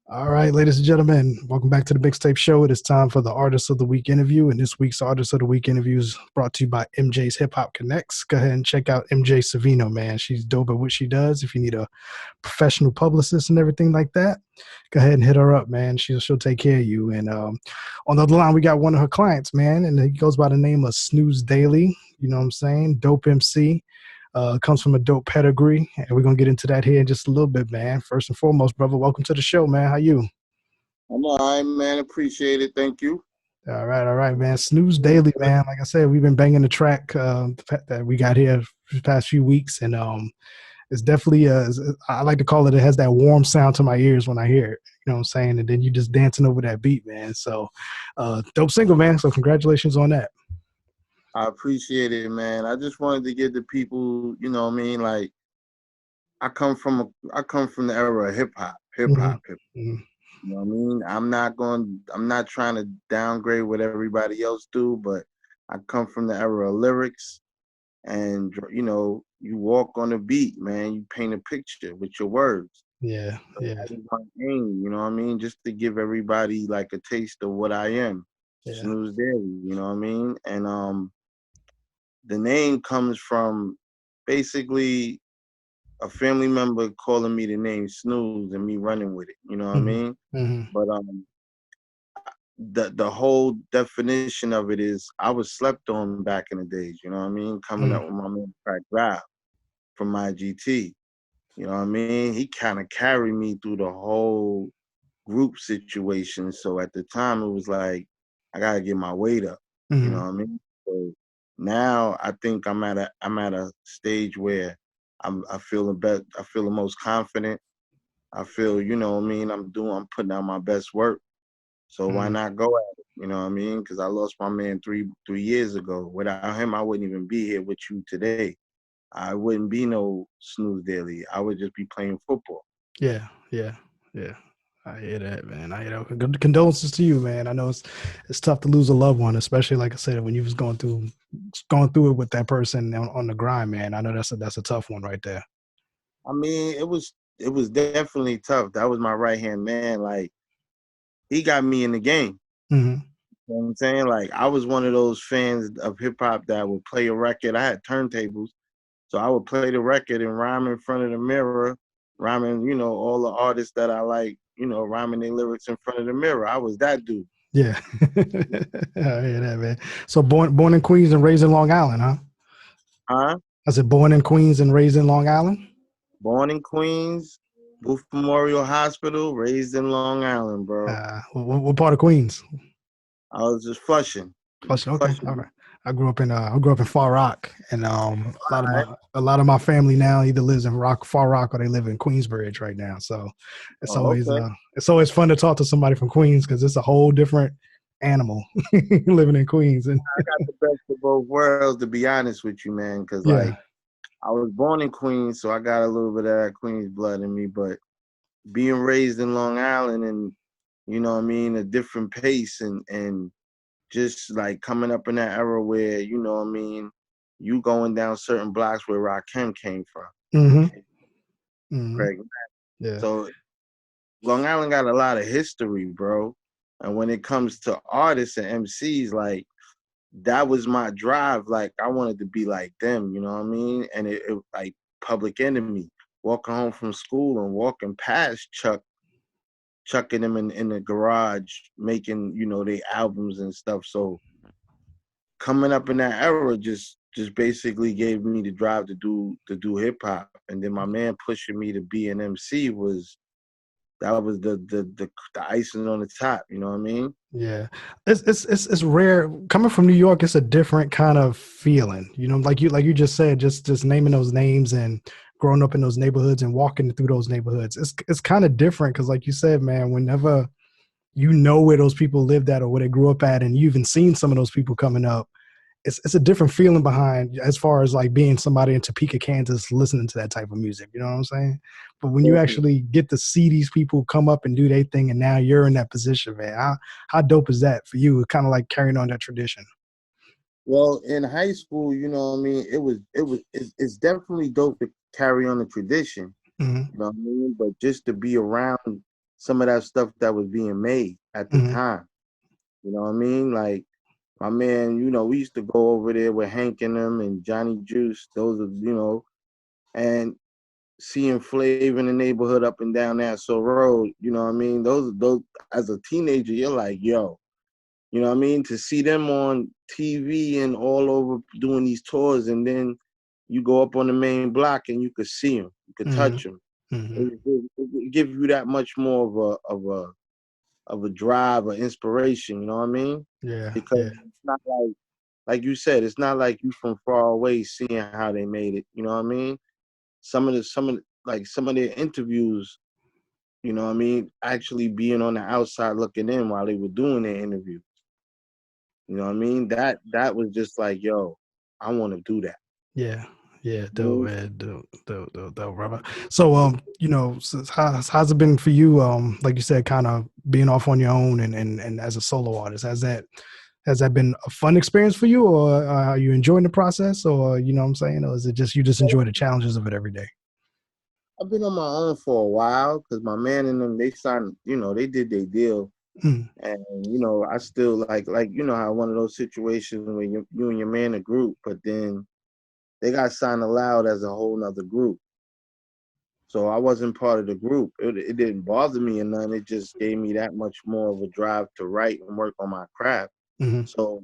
All right, ladies and gentlemen, welcome back to the Mixtape Show. It is time for the Artist of the Week interview, and this week's Artist of the Week interview is brought to you by MJ's Hip Hop Connects. Go ahead and check out MJ Savino, man. She's dope at what she does. If you need a professional publicist and everything like that, go ahead and hit her up, man. She'll take care of you. And on the other line, we got one of her clients, man, and he goes by the name of Snooze Daily. You know what I'm saying? Dope MC. Comes from a dope pedigree, and we're gonna get into that here in just a little bit, man. First and foremost, brother, welcome to the show, man. How you? I'm all right, man. Appreciate it. Thank you. All right, man. Snooze Daily, man. Like I said, we've been banging the track that we got here for the past few weeks, and it's definitely I like to call it. It has that warm sound to my ears when I hear it. You know what I'm saying? And then you just dancing over that beat, man. So, dope single, man. So congratulations on that. I appreciate it, man. I just wanted to give the people, you know what I mean? Like, I come from the era of hip hop. Mm-hmm. You know what I mean? I'm not trying to downgrade what everybody else do, but I come from the era of lyrics, and you walk on the beat, man. You paint a picture with your words. Yeah, So yeah. that is my aim, you know what I mean? Just to give everybody like a taste of what I am. Yeah. Snooze Daily, you know what I mean? And the name comes from basically a family member calling me the name Snooze and me running with it, you know what I mean? Mm-hmm. But the whole definition of it is I was slept on back in the days, you know what I mean? Coming up with my man Crack Rap from my GT. You know what I mean? He kind of carried me through the whole group situation. So at the time it was like I gotta get my weight up. Mm-hmm. You know what I mean? So now I think I'm at a stage where I feel the most confident. I feel, you know what I mean, I'm putting out my best work. So why not go at it? You know what I mean? Because I lost my man three years ago. Without him, I wouldn't even be here with you today. I wouldn't be no Snooze Daily. I would just be playing football. Yeah. I hear that, man. I hear that. Good condolences to you, man. I know it's tough to lose a loved one, especially like I said, when you was going through it with that person on the grind, man. I know that's a tough one right there. I mean, it was definitely tough. That was my right hand man. Like, he got me in the game. Mm-hmm. You know what I'm saying? Like, I was one of those fans of hip hop that would play a record. I had turntables, so I would play the record and rhyme in front of the mirror, rhyming, all the artists that I like, rhyming their lyrics in front of the mirror. I was that dude. Yeah. I hear that, man. So born in Queens and raised in Long Island, huh? Huh? I said born in Queens and raised in Long Island? Born in Queens, Booth Memorial Hospital, raised in Long Island, bro. What part of Queens? I was just Flushing. Flushing. Okay. Flushing. All right. I grew up in Far Rock, and a lot of my family now either lives in Far Rock, or they live in Queensbridge right now. So it's always fun to talk to somebody from Queens, because it's a whole different animal living in Queens. And I got the best of both worlds, to be honest with you, man. Because like, I was born in Queens, so I got a little bit of that Queens blood in me. But being raised in Long Island, and you know what I mean, a different pace, and just like coming up in that era where, you know what I mean, you going down certain blocks where Rakim came from. Craig. Yeah. So Long Island got a lot of history, bro. And when it comes to artists and MCs, like, that was my drive. Like, I wanted to be like them, you know what I mean? And it like Public Enemy, walking home from school and walking past chucking them in the garage, making, their albums and stuff. So coming up in that era just basically gave me the drive to do hip hop. And then my man pushing me to be an MC was the icing on the top, you know what I mean? Yeah, it's rare coming from New York. It's a different kind of feeling, like you just said, just naming those names and growing up in those neighborhoods and walking through those neighborhoods. It's kind of different because, like you said, man, whenever you know where those people lived at or where they grew up at, and you even seen some of those people coming up, it's a different feeling behind, as far as like being somebody in Topeka, Kansas, listening to that type of music. You know what I'm saying? But when you actually get to see these people come up and do their thing, and now you're in that position, man, how dope is that for you? Kind of like carrying on that tradition. Well, in high school, you know what I mean, it's definitely dope to carry on the tradition. Mm-hmm. You know what I mean? But just to be around some of that stuff that was being made at the Mm-hmm. time. You know what I mean? Like my man, we used to go over there with Hank and them and Johnny Juice. Those are, and seeing Flav in the neighborhood up and down Nassau Road. You know what I mean? Those as a teenager, you're like, yo, you know what I mean? To see them on TV and all over doing these tours, and then you go up on the main block and you could see them, you could touch them. Mm-hmm. Mm-hmm. It gives you that much more of a drive or inspiration. You know what I mean? Yeah. Because Yeah. it's not like you said, it's not like you from far away seeing how they made it. You know what I mean? Some of their interviews, you know what I mean, actually being on the outside looking in while they were doing their interview. You know what I mean? That was just like, yo, I want to do that. Yeah. Yeah, dope, Mhm. man. Dope, Robert. So, how's it been for you? Like you said, kind of being off on your own and as a solo artist. Has that been a fun experience for you, or are you enjoying the process, or you know what I'm saying, or is it just you just enjoy the challenges of it every day? I've been on my own for a while because my man and them, they signed, they did their deal. Mm, And I still like how one of those situations when you and your man a group, but then they got signed aloud as a whole nother group. So I wasn't part of the group. It didn't bother me or none. It just gave me that much more of a drive to write and work on my craft. mm-hmm, So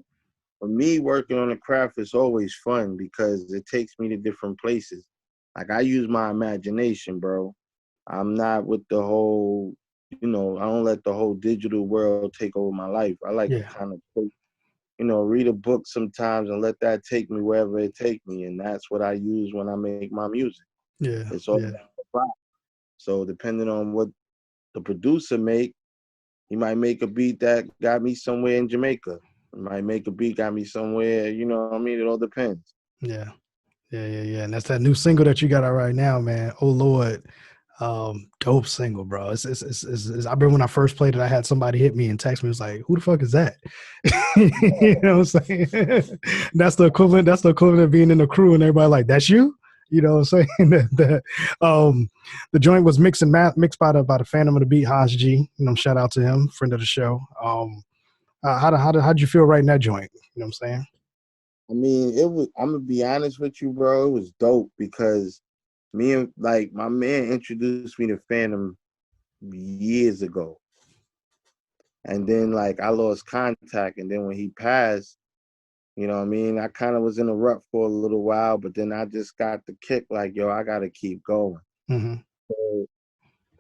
for me, working on the craft is always fun because it takes me to different places. Like I use my imagination, bro. I'm not with the whole, I don't let the whole digital world take over my life. I like to yeah, kind of take, read a book sometimes and let that take me wherever it take me. And that's what I use when I make my music. yeah, It's all yeah, about the vibe. So depending on what the producer make, he might make a beat that got me somewhere in Jamaica. He might make a beat got me somewhere, you know what I mean? It all depends. yeah. Yeah. And that's that new single that you got out right now, man. Oh Lord. Dope single, bro. I remember when I first played it, I had somebody hit me and text me, it was like, who the fuck is that? You know what I'm saying? That's the equivalent of being in the crew and everybody like, that's you? You know what I'm saying? The joint was mixed by the Phantom of the Beat, Haj G. Shout out to him, friend of the show. How'd you feel writing that joint? You know what I'm saying? I mean, I'm gonna be honest with you, bro. It was dope because me and like my man introduced me to Phantom years ago. And then like I lost contact. And then when he passed, you know what I mean? I kind of was in a rut for a little while, but then I just got the kick like, yo, I gotta keep going. Mm-hmm. So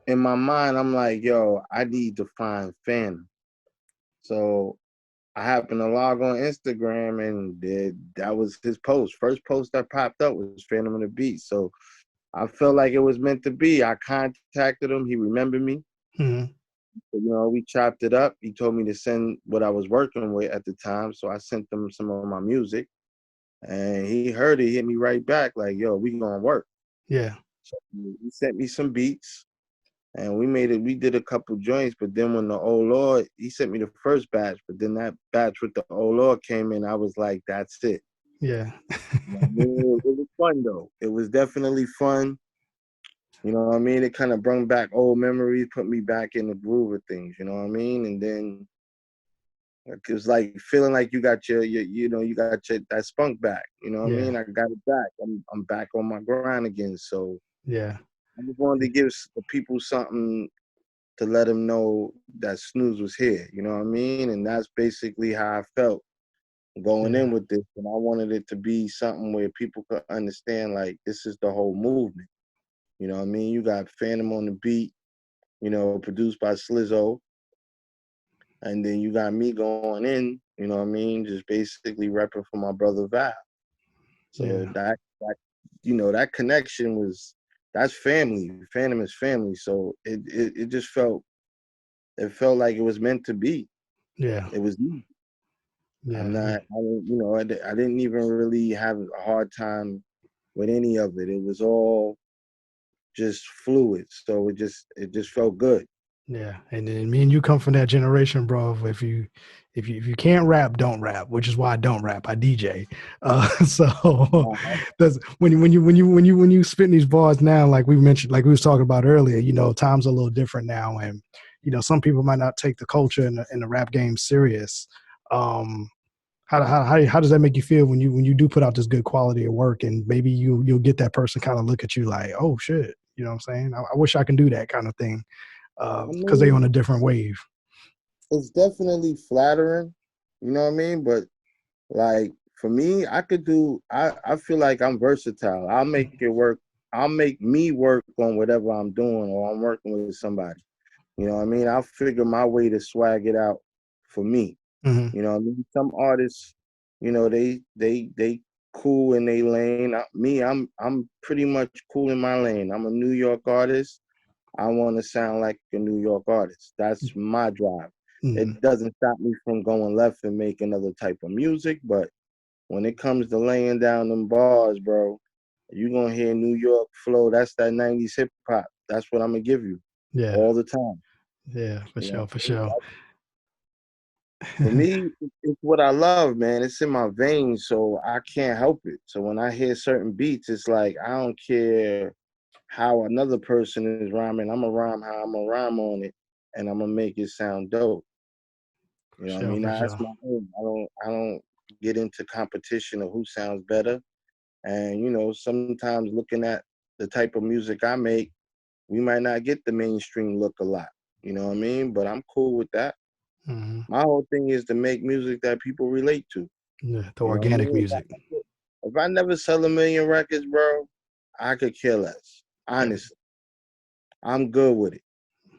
in my mind, I'm like, yo, I need to find Phantom. So I happened to log on Instagram and that was his post. First post that popped up was Phantom of the Beat. So I felt like it was meant to be. I contacted him. He remembered me. Mm-hmm. We chopped it up. He told me to send what I was working with at the time. So I sent him some of my music and he heard it, hit me right back like, yo, we gonna work. Yeah. So he sent me some beats and we did a couple joints, but then when the old Lord, he sent me the first batch, but then that batch with the old Lord came in, I was like, that's it. Yeah. You know what I mean? It was fun though. It was definitely fun. You know what I mean? It kind of brought back old memories, put me back in the groove of things, you know what I mean? And then it was like feeling like you got your that spunk back. You know what I Yeah. mean? I got it back. I'm back on my grind again. So Yeah. I just wanted to give the people something to let them know that Snooze was here. You know what I mean? And that's basically how I felt going Yeah. in with this. And I wanted it to be something where people could understand like this is the whole movement. You know what I mean? You got Phantom on the beat, produced by Slizzo. And then you got me going in, you know what I mean? Just basically repping for my brother Val. So Yeah. that connection that's family. Phantom is family. So it just felt like it was meant to be. Yeah. It was me. I'm Yeah. not, I didn't, I didn't even really have a hard time with any of it. It was all just fluid. So it just felt good. Yeah, and then me and you come from that generation, bro. If you can't rap, don't rap. Which is why I don't rap. I DJ. So that's when you spitting these bars now, like we mentioned, like we was talking about earlier. Times are a little different now, and some people might not take the culture in the rap game serious. How does that make you feel when you do put out this good quality of work, and maybe you'll get that person kind of look at you like, oh shit, you know what I'm saying? I wish I can do that kind of thing, I because they mean, on a different wave. it's definitely flattering, you know what I mean? But like for me, I feel like I'm versatile. I'll make it work. I'll make me work on whatever I'm doing, or I'm working with somebody. You know what I mean? I'll figure my way to swag it out for me. Mm-hmm. You know what I mean? Some artists, they cool in their lane. I'm pretty much cool in my lane. I'm a New York artist. I want to sound like a New York artist. That's my drive. Mm-hmm. It doesn't stop me from going left and making other type of music, but when it comes to laying down them bars, bro, you're gonna hear New York flow. That's that 90s hip hop. That's what I'm gonna give you Yeah, all the time. yeah, for You know, sure, for sure. for me, it's what I love, man. It's in my veins, so I can't help it. So when I hear certain beats, it's like I don't care how another person is rhyming. I'm gonna rhyme how I'm gonna rhyme on it, and I'm gonna make it sound dope. For You know what I sure, mean? for That's sure. my own. I don't get into competition of who sounds better. And sometimes looking at the type of music I make, we might not get the mainstream look a lot. You know what I mean? But I'm cool with that. Mm-hmm. My whole thing is to make music that people relate to. Yeah, the You know what I organic mean? music. If I never sell a million records, bro, I could care less. Yeah. Honestly, I'm good with it.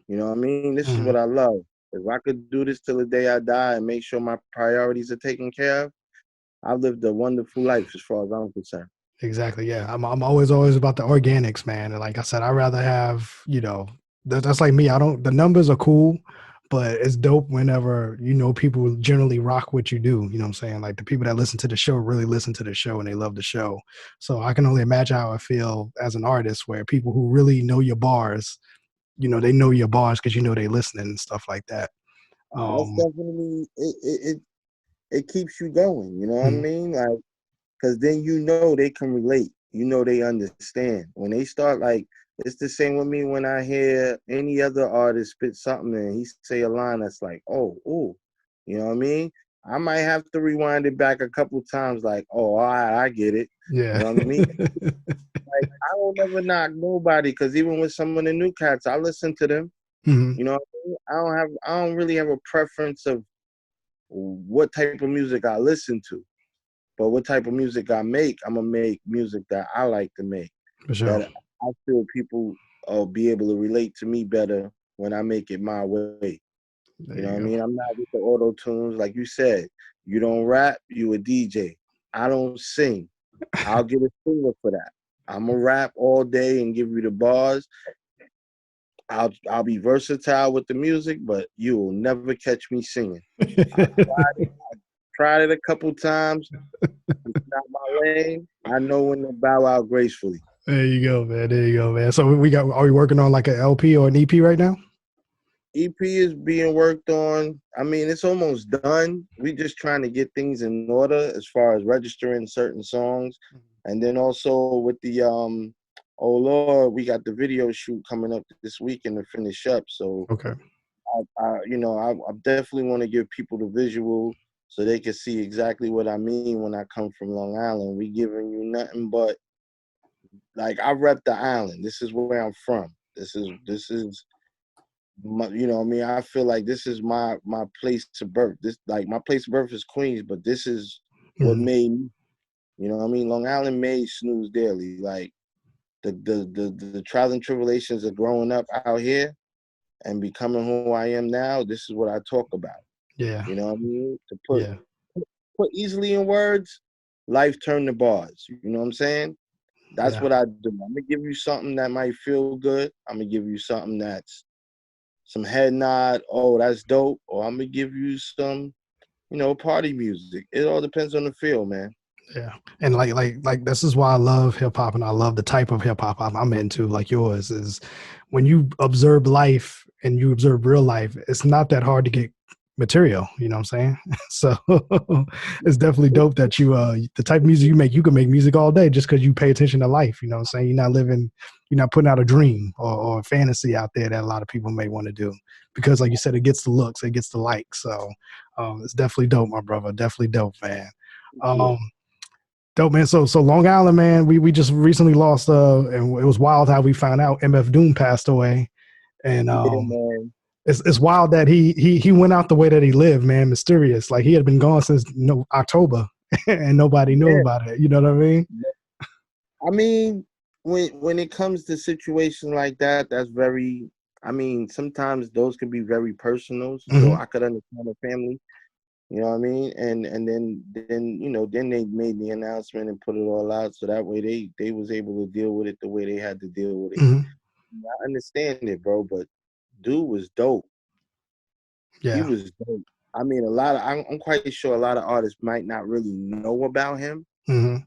You know what I mean? This is Mm-hmm. what I love. If I could do this till the day I die and make sure my priorities are taken care of, I've lived a wonderful life as far as I'm concerned. Exactly. Yeah. I'm always about the organics, man. And like I said, I'd rather have, that's like me. The numbers are cool, but it's dope whenever, people generally rock what you do. You know what I'm saying? Like the people that listen to the show really listen to the show and they love the show. So I can only imagine how I feel as an artist where people who really know your bars, they know your bars because they listening and stuff like that. That's definitely it keeps you going, you know what I Mhm. mean? Like, because then they can relate, they understand. When they start, like, it's the same with me when I hear any other artist spit something and he say a line that's like, oh, ooh, you know what I mean? I might have to rewind it back a couple times, like, oh, all right, I get it. You Yeah. know what I mean? Like, I don't ever knock nobody, because even with some of the new cats, I listen to them. Mhm. You know what I mean? I don't really have a preference of what type of music I listen to. But what type of music I make, I'm gonna make music that I like to make, For sure. that I feel people will be able to relate to me better when I make it my way. There You know you what I go. mean? I'm not with the auto tunes. Like you said, you don't rap, you a DJ. I don't sing. I'll get a singer for that. I'm gonna rap all day and give you the bars. I'll be versatile with the music, but you will never catch me singing. I tried it a couple times. It's not my lane. I know when to bow out gracefully. There you go, man. There you go, man. So are we working on like an LP or an EP right now? EP is being worked on. I mean, it's almost done. We just trying to get things in order as far as registering certain songs. And then also with the oh Lord, we got the video shoot coming up this weekend to finish up. So Okay. I definitely want to give people the visual so they can see exactly what I mean when I come from Long Island. We giving you nothing but, like, I rep the island. This is where I'm from. This is my, what I mean, I feel like this is my place of birth. This, like, my place of birth is Queens, but this is what Mhm. made me. You know what I mean? Long Island made Snooze Daily. Like, the trials and tribulations of growing up out here and becoming who I am now. This is what I talk about. Yeah. You know what I mean? To Yeah. put easily in words, life turned to bars. You know what I'm saying? That's Yeah. what I do. I'm gonna give you something that might feel good. I'm gonna give you something that's some head nod. Oh, that's dope. Or I'm gonna give you some, party music. It all depends on the feel, man. Yeah. And like this is why I love hip hop and I love the type of hip hop I'm into, like yours, is when you observe life and you observe real life, it's not that hard to get material, you know what I'm saying? So it's definitely dope that you the type of music you make, you can make music all day just because you pay attention to life, you know what I'm saying? You're not putting out a dream or a fantasy out there that a lot of people may want to do, because like you said, it gets the looks, it gets the likes. So it's definitely dope, my brother. Definitely dope, man. um Dope, man. So Long Island, man, we just recently lost and it was wild how we found out MF Doom passed away. And Yeah, man. it's wild that he went out the way that he lived, man. Mysterious. Like he had been gone since October and nobody knew Yeah. about it. You know what I mean? I mean, when it comes to situations like that, that's very. I mean, sometimes those can be very personal. So Mm-hmm. I could understand the family. You know what I mean? And then then they made the announcement and put it all out, so that way they was able to deal with it the way they had to deal with it. Mm-hmm. I understand it, bro, but dude was dope. He Yeah. was dope. I mean, I'm quite sure a lot of artists might not really know about him, Mm-hmm.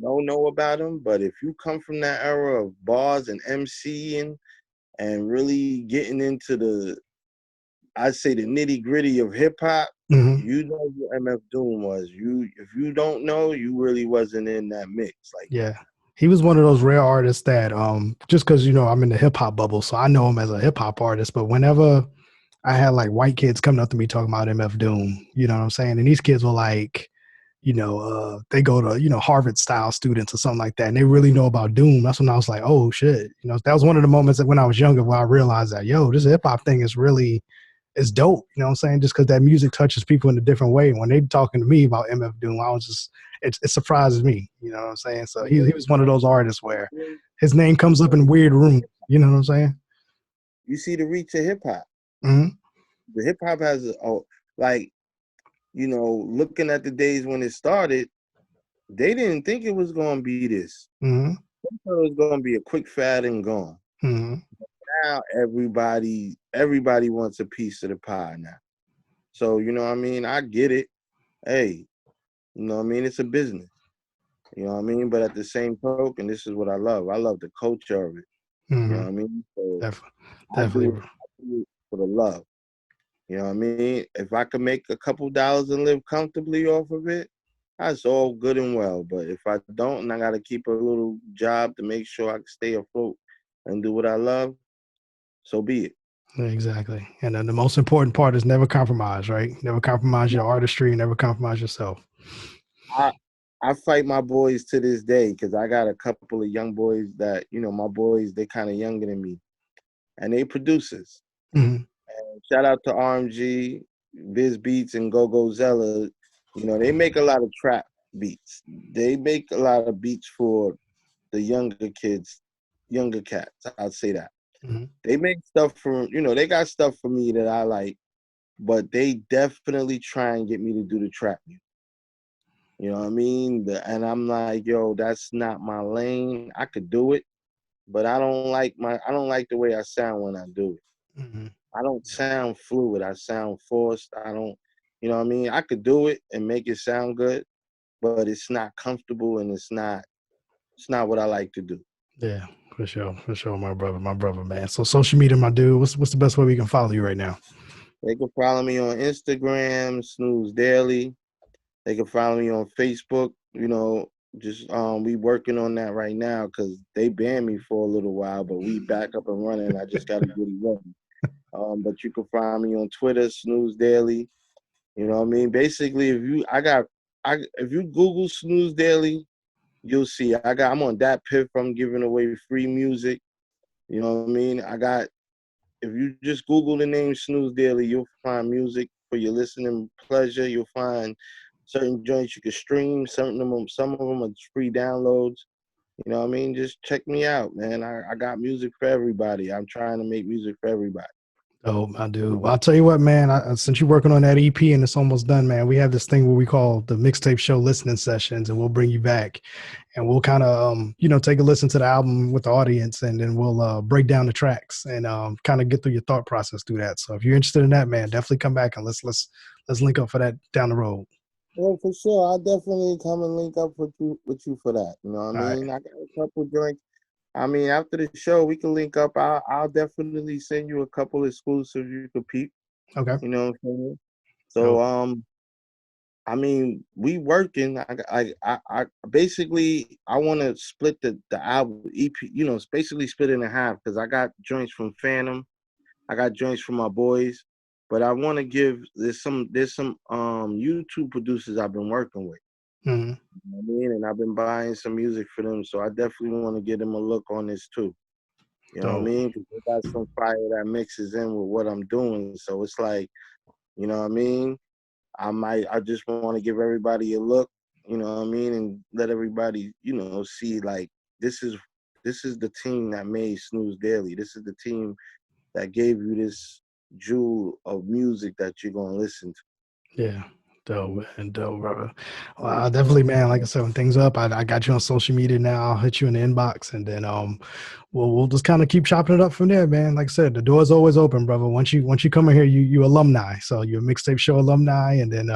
know about him, but if you come from that era of bars and MCing and really getting into I'd say the nitty gritty of hip hop, Mm-hmm. you know who MF Doom was. If you don't know, you really wasn't in that mix like that. Yeah. He was one of those rare artists that just because I'm in the hip hop bubble, so I know him as a hip hop artist. But whenever I had like white kids coming up to me talking about MF Doom, you know what I'm saying? And these kids were like, they go to, Harvard style students or something like that. And they really know about Doom. That's when I was like, oh shit. That was one of the moments that when I was younger where I realized that, yo, this hip hop thing is dope. You know what I'm saying? Just because that music touches people in a different way. When they talking to me about MF Doom, I was just, it surprises me. You know what I'm saying? So he was one of those artists where his name comes up in weird rooms. You know what I'm saying? You see the reach of hip hop. Mm-hmm. The hip hop has like, looking at the days when it started, they didn't think it was gonna be this. Mm-hmm. They thought it was gonna be a quick fad and gone. Mm-hmm. Now everybody wants a piece of the pie now. So you know what I mean? I get it. Hey, you know what I mean? It's a business. You know what I mean? But at the same token, this is what I love. I love the culture of it. You know Mm-hmm. what I mean? So I Definitely, do bro. it for the love. You know what I mean? If I could make a couple dollars and live comfortably off of it, that's all good and well. But if I don't and I gotta keep a little job to make sure I can stay afloat and do what I love, so be it. Exactly. And then the most important part is never compromise, right? Never compromise your artistry, never compromise yourself. I I fight my boys to this day because I got a couple of young boys that, my boys, they kind of younger than me. And they producers. Mm-hmm. Shout out to RMG, Biz Beats, and Go Go Zella. They make a lot of trap beats. They make a lot of beats for the younger kids, younger cats. I'd say that. Mm-hmm. They make stuff for, they got stuff for me that I like, but they definitely try and get me to do the trap music. You know what I mean? And I'm like, yo, that's not my lane. I could do it, but I don't like the way I sound when I do it. Mm-hmm. I don't sound fluid. I sound forced. I don't, you know what I mean? I could do it and make it sound good, but it's not comfortable and it's not what I like to do. Yeah, for sure, my brother, man. So social media, my dude. What's the best way we can follow you right now? They can follow me on Instagram, Snooze Daily. They can follow me on Facebook. Just we working on that right now because they banned me for a little while, but we back up and running. I just gotta get it ready. But you can find me on Twitter, Snooze Daily. You know what I mean? Basically, if you Google Snooze Daily, you'll see I'm on that Piff. I'm giving away free music. You know what I mean? If you just Google the name Snooze Daily, you'll find music for your listening pleasure. You'll find certain joints you can stream. Some of them are free downloads. You know what I mean? Just check me out, man. I got music for everybody. I'm trying to make music for everybody. Oh, I do. Well, I'll tell you what, man. Since you're working on that EP and it's almost done, man, we have this thing where we call the Mixtape Show listening sessions, and we'll bring you back, and we'll kind of, take a listen to the album with the audience, and then we'll break down the tracks and kind of get through your thought process through that. So if you're interested in that, man, definitely come back and let's link up for that down the road. Well, for sure, I'll definitely come and link up with you for that. You know what I All right. mean? I got a couple joints. I mean, after the show, we can link up. I'll definitely send you a couple exclusives you can peep. Okay. You know what I'm saying? So I mean, we working. I basically I want to split the album EP. You know, it's basically split it in half because I got joints from Phantom, I got joints from my boys, but I want to give there's some YouTube producers I've been working with. Mm-hmm. You know what I mean, and I've been buying some music for them, so I definitely want to give them a look on this too. You know what I Dope. mean? 'Cause they got some fire that mixes in with what I'm doing, so it's like, you know what I mean? I just want to give everybody a look, you know what I mean, and let everybody, you know, see like this is the team that made Snooze Daily. This is the team that gave you this jewel of music that you're gonna listen to. Yeah. Dope, man. Dope, brother. Well, You I definitely, man, like I said, when things up, I got you on social media now. I'll hit you in the inbox, and then we'll just kind of keep chopping it up from there, man. Like I said, the door's always open, brother. Once you come in here, you alumni. So you're a Mixtape Show alumni, and then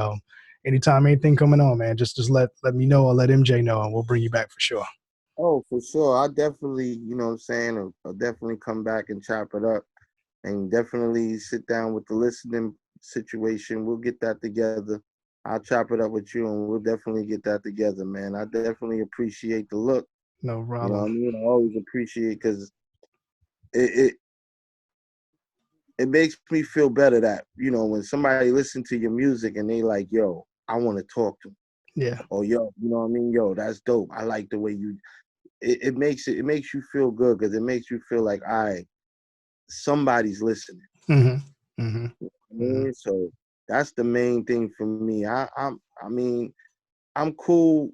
anytime anything coming on, man, just let me know or let MJ know, and we'll bring you back for sure. Oh, for sure. I definitely, you know what I'm saying, I'll definitely come back and chop it up and definitely sit down with the listening situation. We'll get that together. I'll chop it up with you and we'll definitely get that together, man. I definitely appreciate the look. No You know what I problem. mean? I always appreciate because it it makes me feel better that, you know, when somebody listen to your music and they like, yo, I want to talk to them. Yeah. Or yo, you know what I mean? Yo, that's dope. I like the way you it makes you feel good because it makes you feel like somebody's listening. Mm-hmm. Mm-hmm. I Mm-hmm. mean, so that's the main thing for me. I mean, I'm cool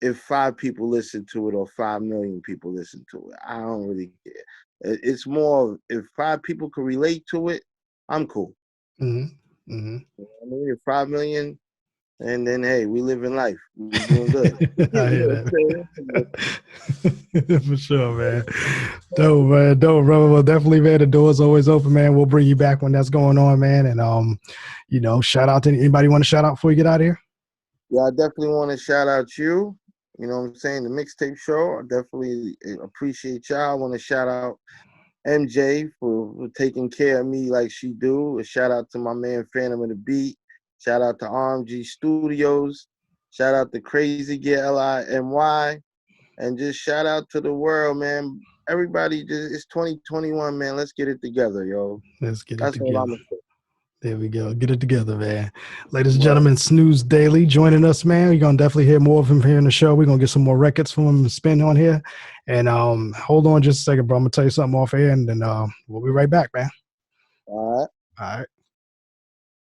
if 5 people listen to it or 5 million people listen to it. I don't really care. It's more if 5 people can relate to it, I'm cool. Mm-hmm. Mm-hmm. I mean, if 5 million, and then hey, we living life. We doing good. I hear that. For sure, man. Dope, man. Dope, brother. Well, definitely, man. The door's always open, man. We'll bring you back when that's going on, man. And shout out to anybody want to shout out before you get out of here? Yeah, I definitely want to shout out you. You know what I'm saying? The Mixtape Show. I definitely appreciate y'all. I want to shout out MJ for taking care of me like she do. A shout out to my man Phantom of the Beat. Shout out to RMG Studios. Shout out to Crazy Gear LIMY. And just shout out to the world, man. Everybody, it's 2021, man. Let's get it together, yo. Let's get it That's all I'm together. gonna say. There we go. Get it together, man. Ladies and Well, gentlemen, Snooze Daily joining us, man. You're gonna definitely hear more of him here in the show. We're gonna get some more records from him to spin on here. And hold on just a second, bro. I'm gonna tell you something off air, and then we'll be right back, man. all right. All right.